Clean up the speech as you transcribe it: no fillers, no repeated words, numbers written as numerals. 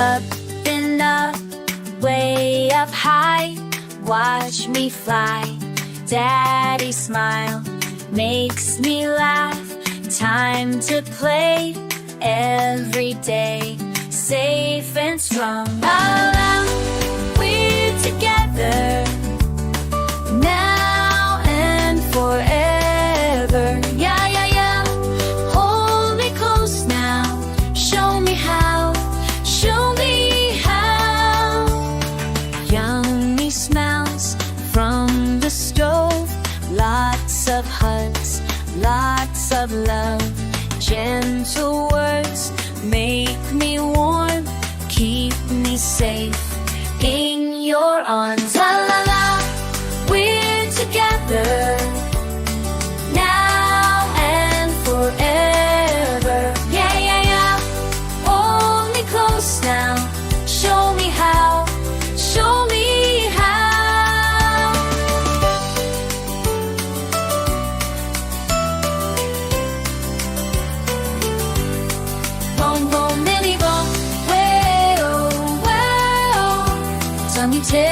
Up and up, way up high, watch me fly. Daddy's smile makes me laugh. Time to play every day, safe and strong. All out, we're together, now and forever. Yeah, yeah, yeah. Hold me close now. Show me how. Show me how. Yummy smells from the stove. Lots of hugs, lots of love. Gentle words make me warm, keep me safe in your arms. La la la, we're together, now and forever. Yeah, yeah, yeah. Hold me close now. Show me how. Show me how. Boom, boom, Millie, boom. Way, oh, way, oh. Tell me, tell